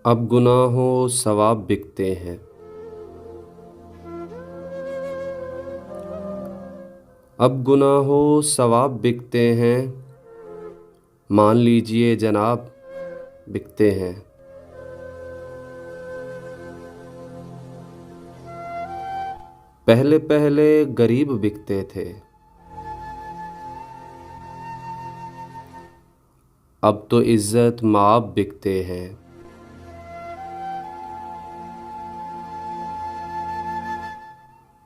अब गुनाहों सवाब बिकते हैं। अब गुनाहों सवाब बिकते हैं, मान लीजिए जनाब बिकते हैं। पहले पहले गरीब बिकते थे, अब तो इज़्ज़त माब बिकते हैं।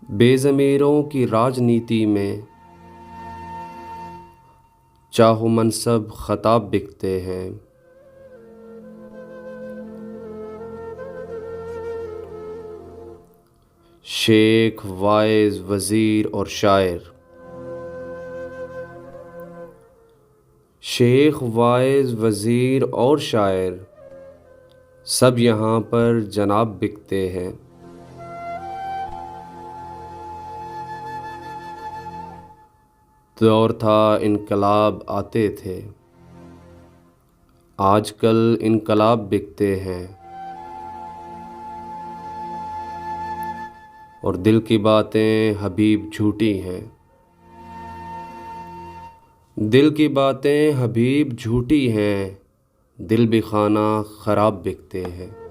बेज़मीरों की राजनीति में चाहो मनसब ख़ताब बिकते हैं। शेख, वाइज़, वज़ीर और शायर, शेख, वाइज़, वज़ीर और शायर सब यहाँ पर जनाब बिकते हैं। दौर था इनकलाब आते थे, आजकल इनकलाब बिकते हैं। और दिल की बातें हबीब झूठी हैं, दिल की बातें हबीब झूठी हैं, दिल भी खाना ख़राब बिकते हैं।